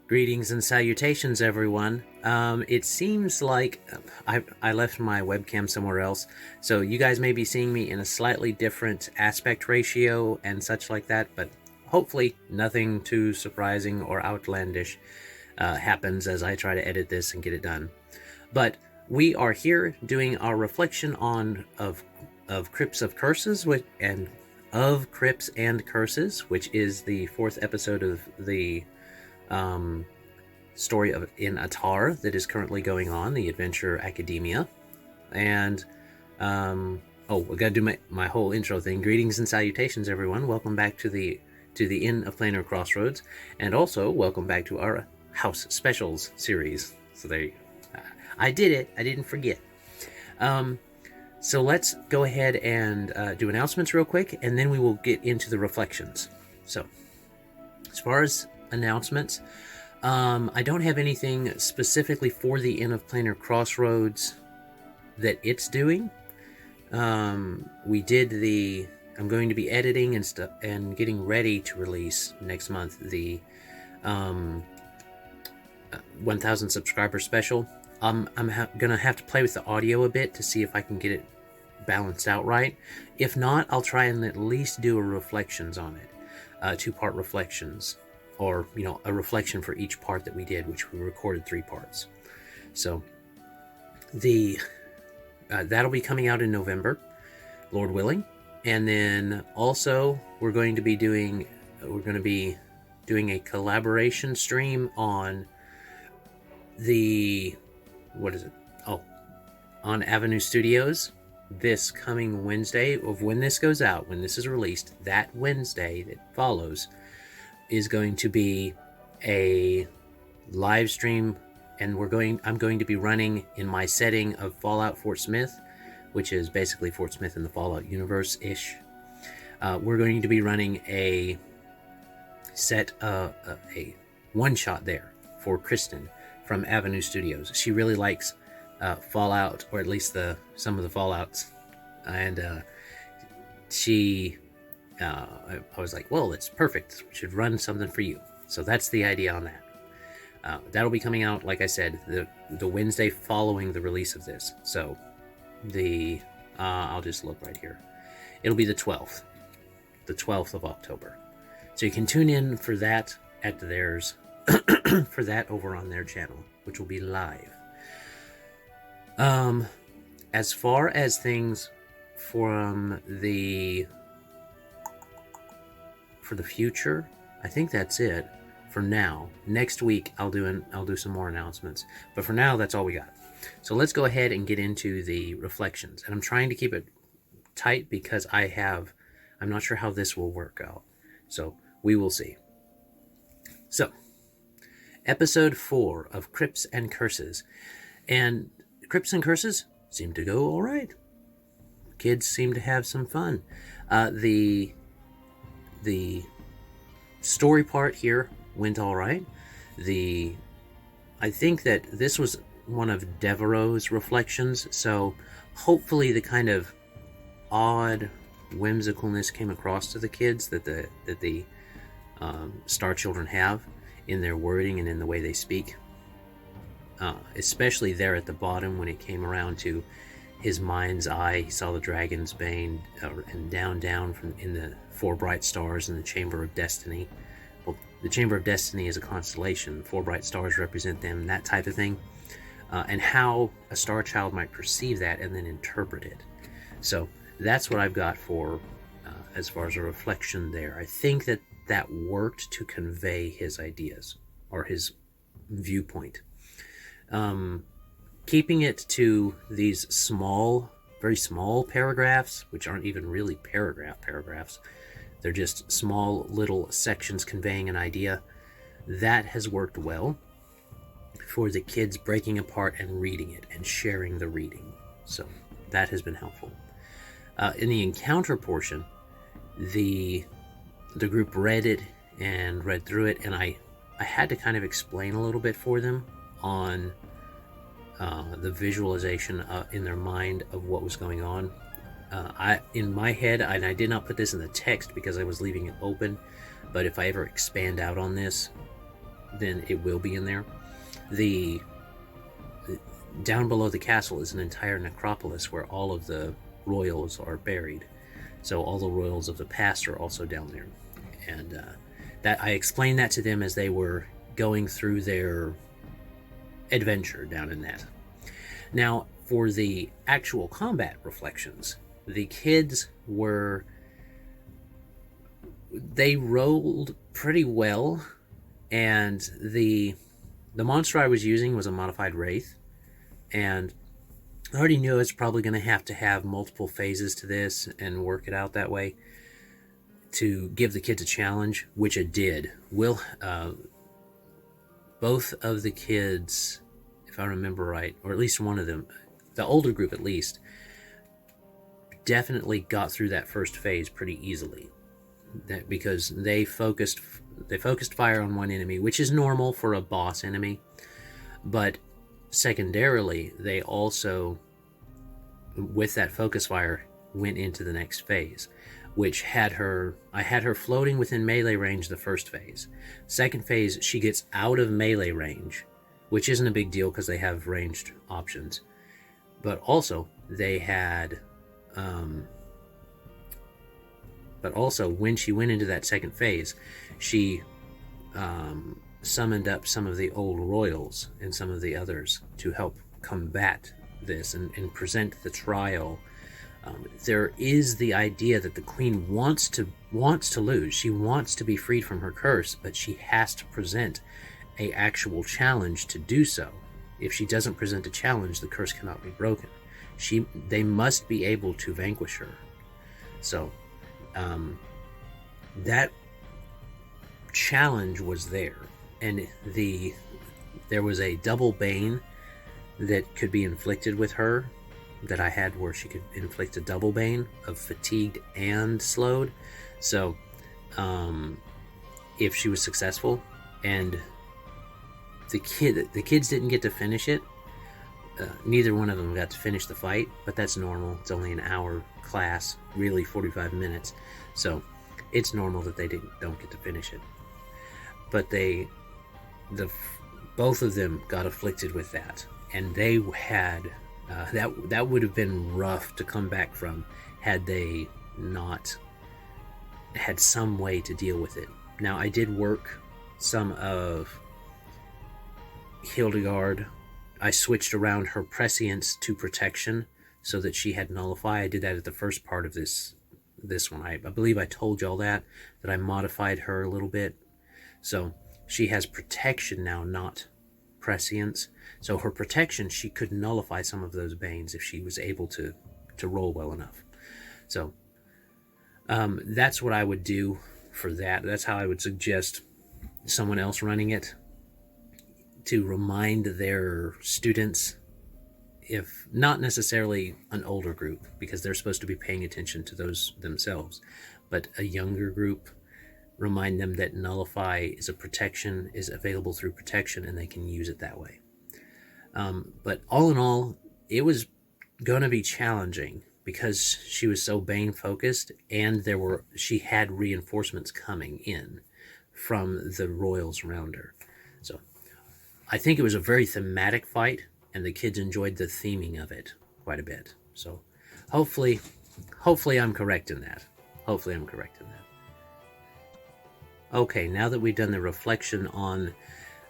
Greetings and salutations, everyone. It seems like I left my webcam somewhere else, so you guys may be seeing me in a slightly different aspect ratio and such like that, but hopefully nothing too surprising or outlandish happens as I try to edit this and get it done. But we are here doing our reflection of Crypts of Curses Crypts and Curses, which is the fourth episode of the story in Atar that is currently going on, the Adventure Academia. And we gotta do my whole intro thing. Greetings and salutations, everyone. Welcome back to the Inn of Planar Crossroads, and also welcome back to our House Specials series. So there you go. I did it. I didn't forget. So let's go ahead and do announcements real quick, and then we will get into the reflections. So as far as announcements, I don't have anything specifically for the Inn of Planar Crossroads that it's doing. I'm going to be editing and stuff and getting ready to release next month the 1000 subscriber special. I'm gonna have to play with the audio a bit to see if I can get it balanced out right. If not, I'll try and at least do a reflections on it, 2-part reflections, or a reflection for each part that we did, which we recorded 3 parts. So that'll be coming out in November, Lord willing. And then also we're going to be doing a collaboration stream on on Avenue Studios this coming Wednesday. Of when this goes out, when this is released, that Wednesday that follows is going to be a live stream, and I'm going to be running in my setting of Fallout Fort Smith, which is basically Fort Smith in the Fallout universe-ish. We're going to be running a one-shot there for Kristen from Avenue Studios. She really likes Fallout, or at least some of the Fallouts, and I was like, well, it's perfect. We should run something for you. So that's the idea on that. That'll be coming out, like I said, the Wednesday following the release of this. So I'll just look right here. It'll be the 12th of October. So you can tune in for that at theirs, for that over on their channel, which will be live. As far as things for the future, I think that's it for now. Next week I'll do some more announcements, but for now that's all we got. So let's go ahead and get into the reflections, and I'm trying to keep it tight because I'm not sure how this will work out, so we will see. So episode 4 of Crypts and Curses, and Crypts and Curses seem to go all right. Kids seem to have some fun. The story part here went all right. I think that this was one of Devereaux's reflections, so hopefully the kind of odd whimsicalness came across to the kids that the Star Children have in their wording and in the way they speak. Especially there at the bottom when it came around to his mind's eye, he saw the dragon's bane, and down from in the 4 bright stars in the Chamber of Destiny. Well, the Chamber of Destiny is a constellation. 4 bright stars represent them, that type of thing. And how a star child might perceive that and then interpret it. So that's what I've got for as far as a reflection there. I think that worked to convey his ideas or his viewpoint. Keeping it to these very small paragraphs, which aren't even really paragraphs. They're just small little sections conveying an idea. That has worked well for the kids breaking apart and reading it and sharing the reading. So that has been helpful. In the encounter portion, the group read it and read through it, and I had to kind of explain a little bit for them on the visualization in their mind of what was going on. In my head, and I did not put this in the text because I was leaving it open, but if I ever expand out on this, then it will be in there. The down below the castle is an entire necropolis where all of the royals are buried. So all the royals of the past are also down there. And that I explained that to them as they were going through their adventure down in that. Now, for the actual combat reflections, the kids they rolled pretty well, and the monster I was using was a modified wraith, and I already knew I was probably going to have multiple phases to this and work it out that way to give the kids a challenge, which it did. Both of the kids, if I remember right, or at least one of them, the older group at least, definitely got through that first phase pretty easily. Because they focused fire on one enemy, which is normal for a boss enemy, but secondarily they also, with that focus fire, went into the next phase, which I had her floating within melee range the first phase. Second phase, she gets out of melee range, which isn't a big deal because they have ranged options, but also when she went into that second phase, she summoned up some of the old royals and some of the others to help combat this and present the trial. There is the idea that the queen wants to lose. She wants to be freed from her curse, but she has to present a actual challenge to do so. If she doesn't present a challenge, the curse cannot be broken. They must be able to vanquish her. So that challenge was there, and there was a double bane that could be inflicted with her that I had, where she could inflict a double bane of fatigued and slowed. So if she was successful, and the kids didn't get to finish it, neither one of them got to finish the fight, but that's normal. It's only an hour class, really 45 minutes, so it's normal that they don't get to finish it. But both of them got afflicted with that, and they had that would have been rough to come back from had they not had some way to deal with it. Now, I did work some of Hildegard. I switched around her prescience to protection so that she had nullify. I did that at the first part of this one. I believe I told y'all that I modified her a little bit. So she has protection now, not prescience. So her protection, she could nullify some of those banes if she was able to roll well enough. So that's what I would do for that. That's how I would suggest someone else running it, to remind their students, if not necessarily an older group, because they're supposed to be paying attention to those themselves, but a younger group, remind them that nullify is available through protection, and they can use it that way. But all in all, it was going to be challenging because she was so bane focused, and she had reinforcements coming in from the royals around her. So I think it was a very thematic fight, and the kids enjoyed the theming of it quite a bit. So hopefully I'm correct in that. Okay, now that we've done the reflection on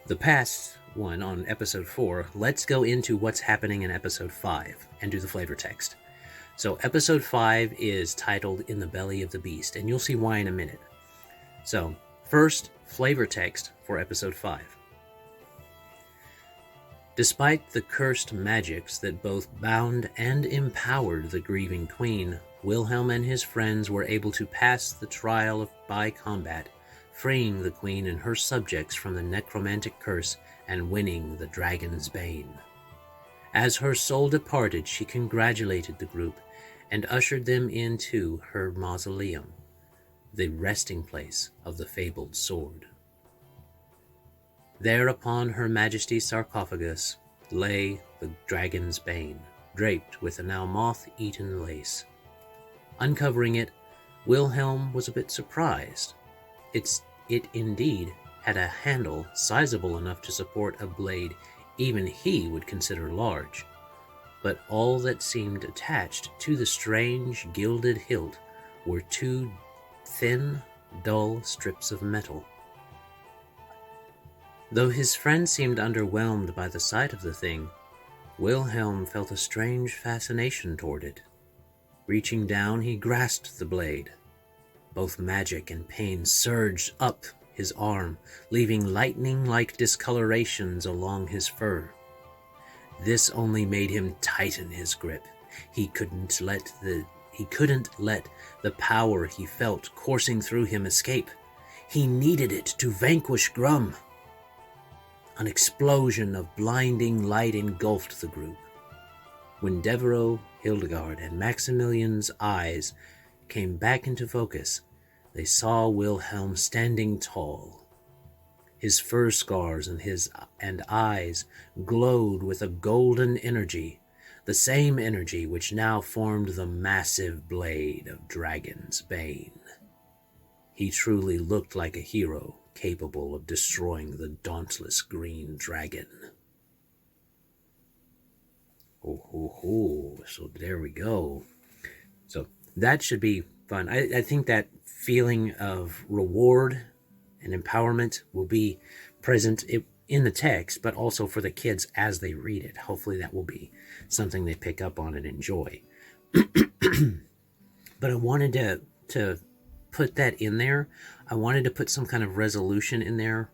the past one, on episode 4, let's go into what's happening in episode 5 and do the flavor text. So episode 5 is titled In the Belly of the Beast, and you'll see why in a minute. So first, flavor text for episode 5. Despite the cursed magics that both bound and empowered the grieving queen, Wilhelm and his friends were able to pass the trial by combat, freeing the queen and her subjects from the necromantic curse and winning the dragon's bane. As her soul departed, she congratulated the group and ushered them into her mausoleum, the resting place of the fabled sword. There upon Her Majesty's sarcophagus lay the dragon's bane, draped with a now moth-eaten lace. Uncovering it, Wilhelm was a bit surprised. It indeed had a handle sizable enough to support a blade even he would consider large, but all that seemed attached to the strange gilded hilt were two thin, dull strips of metal. Though his friend seemed underwhelmed by the sight of the thing, Wilhelm felt a strange fascination toward it. Reaching down, he grasped the blade. Both magic and pain surged up his arm, leaving lightning-like discolorations along his fur. This only made him tighten his grip. He couldn't let the power he felt coursing through him escape. He needed it to vanquish Grum. An explosion of blinding light engulfed the group. When Devereaux, Hildegard, and Maximilian's eyes came back into focus, they saw Wilhelm standing tall. His fur scars and eyes glowed with a golden energy, the same energy which now formed the massive blade of Dragon's Bane. He truly looked like a hero, capable of destroying the dauntless green dragon. So there we go. So that should be fun. I think that feeling of reward and empowerment will be present in the text, but also for the kids as they read it. Hopefully that will be something they pick up on and enjoy. But I wanted to put that in there. I wanted to put some kind of resolution in there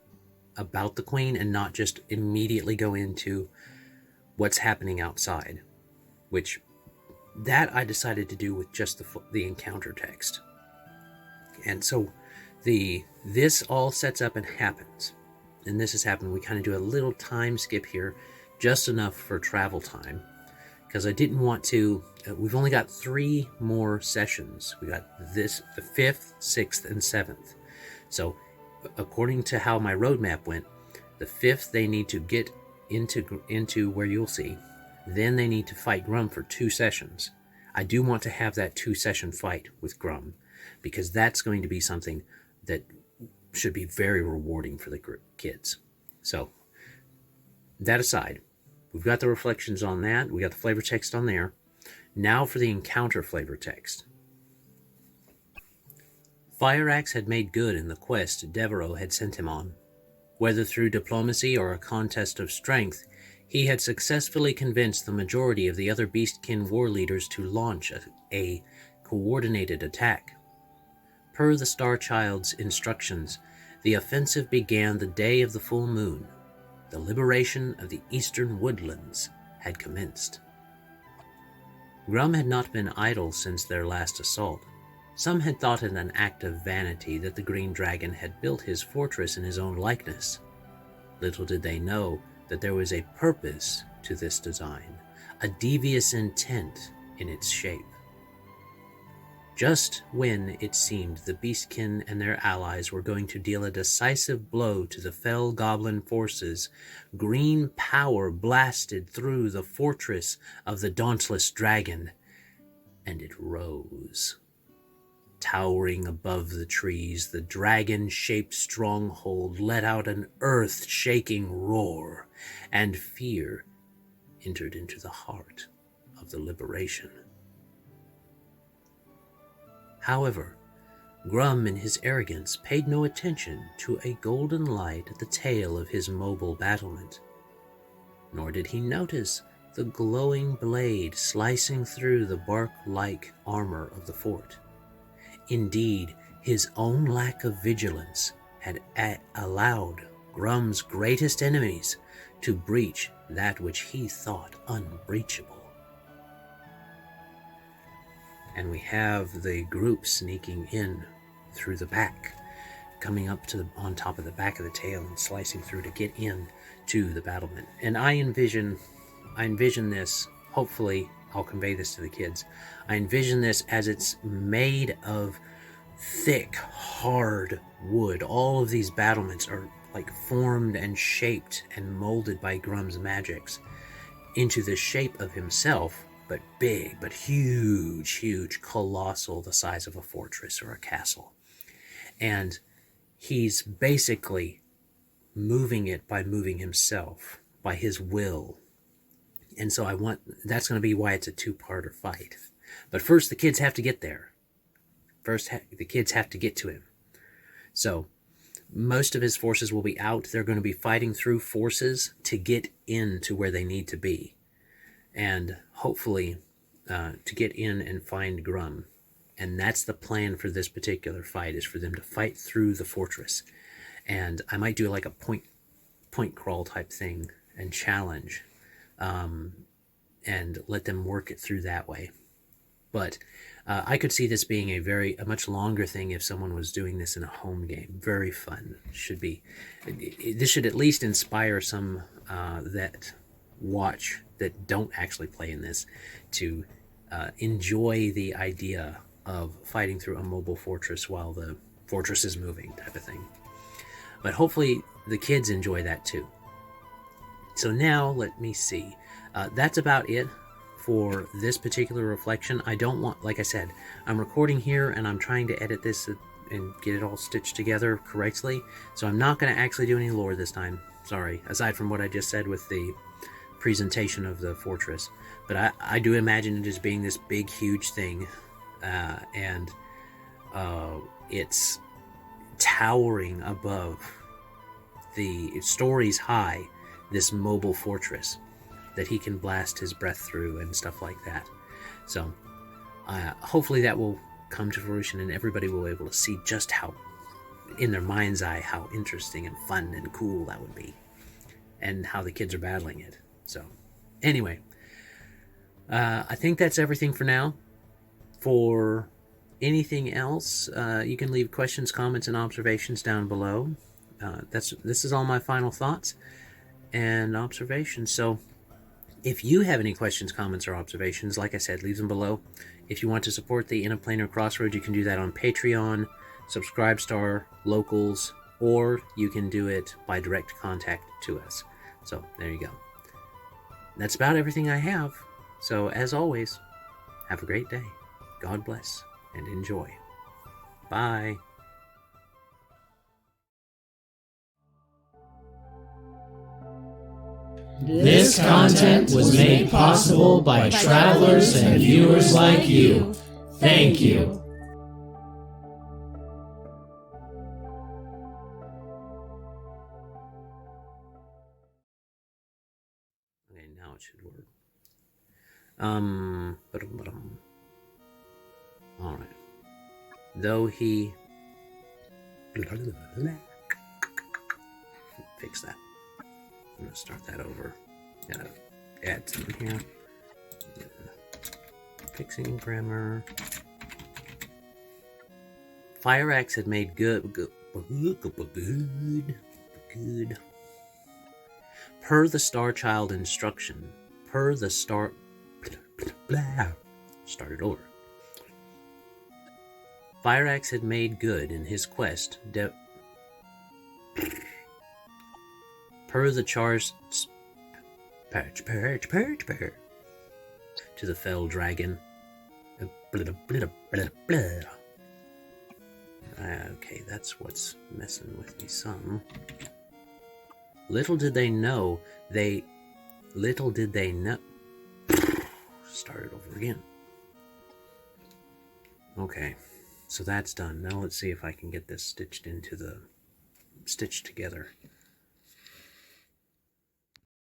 about the Queen and not just immediately go into what's happening outside, which that I decided to do with just the encounter text. And so this all sets up and happens. And this has happened. We kind of do a little time skip here, just enough for travel time, because I didn't want to. We've only got 3 more sessions. We got the 5th, 6th, and 7th. So according to how my roadmap went, the 5th they need to get into where you'll see. Then they need to fight Grum for 2 sessions. I do want to have that 2-session fight with Grum, because that's going to be something that should be very rewarding for the kids. So that aside, we've got the reflections on that. We got the flavor text on there. Now for the encounter flavor text. Fireaxe had made good in the quest Devereaux had sent him on. Whether through diplomacy or a contest of strength, he had successfully convinced the majority of the other Beastkin war leaders to launch a coordinated attack. Per the Star Child's instructions, the offensive began the day of the full moon. The liberation of the eastern woodlands had commenced. Grum had not been idle since their last assault. Some had thought it an act of vanity that the Green Dragon had built his fortress in his own likeness. Little did they know that there was a purpose to this design, a devious intent in its shape. Just when it seemed the Beastkin and their allies were going to deal a decisive blow to the fell goblin forces, green power blasted through the fortress of the dauntless dragon, and it rose. Towering above the trees, the dragon-shaped stronghold let out an earth-shaking roar, and fear entered into the heart of the liberation. However, Grum in his arrogance paid no attention to a golden light at the tail of his mobile battlement, nor did he notice the glowing blade slicing through the bark-like armor of the fort. Indeed, his own lack of vigilance had allowed Grum's greatest enemies to breach that which he thought unbreachable. And we have the group sneaking in through the back, coming up on top of the back of the tail and slicing through to get in to the battlement. And I envision this, hopefully I'll convey this to the kids, I envision this as it's made of thick, hard wood. All of these battlements are like formed and shaped and molded by Grum's magics into the shape of himself, but big, but huge, colossal, the size of a fortress or a castle. And he's basically moving it by moving himself, by his will. And so that's going to be why it's a two-parter fight. But first, the kids have to get there. First, the kids have to get to him. So, most of his forces will be out. They're going to be fighting through forces to get into where they need to be. And hopefully, to get in and find Grum. And that's the plan for this particular fight, is for them to fight through the fortress. And I might do like a point crawl type thing and challenge, and let them work it through that way. But I could see this being a much longer thing if someone was doing this in a home game. Very fun. This should at least inspire some that don't actually play in this to enjoy the idea of fighting through a mobile fortress while the fortress is moving, type of thing. But hopefully the kids enjoy that too. So now, let me see. That's about it for this particular reflection. I don't want, like I said, I'm recording here and I'm trying to edit this and get it all stitched together correctly. So I'm not going to actually do any lore this time. Sorry, aside from what I just said with the presentation of the fortress. But I do imagine it as being this big, huge thing. And it's towering above the stories high, this mobile fortress that he can blast his breath through and stuff like that. So hopefully that will come to fruition and everybody will be able to see just how, in their mind's eye, how interesting and fun and cool that would be, and how the kids are battling it. So anyway, I think that's everything for now. For anything else, you can leave questions, comments, and observations down below. This is all my final thoughts and observations. So if you have any questions, comments, or observations, like I said, leave them below. If you want to support the Planar Crossroads, you can do that on Patreon, Subscribestar, Locals, or you can do it by direct contact to us. So there you go. That's about everything I have. So as always, have a great day. God bless and enjoy. Bye. This content was made possible by travelers and viewers like you. Thank you. Okay, now it should work. All right. Though he fix that. I'm gonna start that over. Gotta add some here. Fixing grammar. Fire Axe had made good. Per the Star Child instruction. Per the Star. Start it over. Fire Axe had made good in his quest. Per the charge. To the fell dragon. Okay, that's what's messing with me some. Little did they know. Start it over again. Okay, so that's done. Now let's see if I can get this stitched together.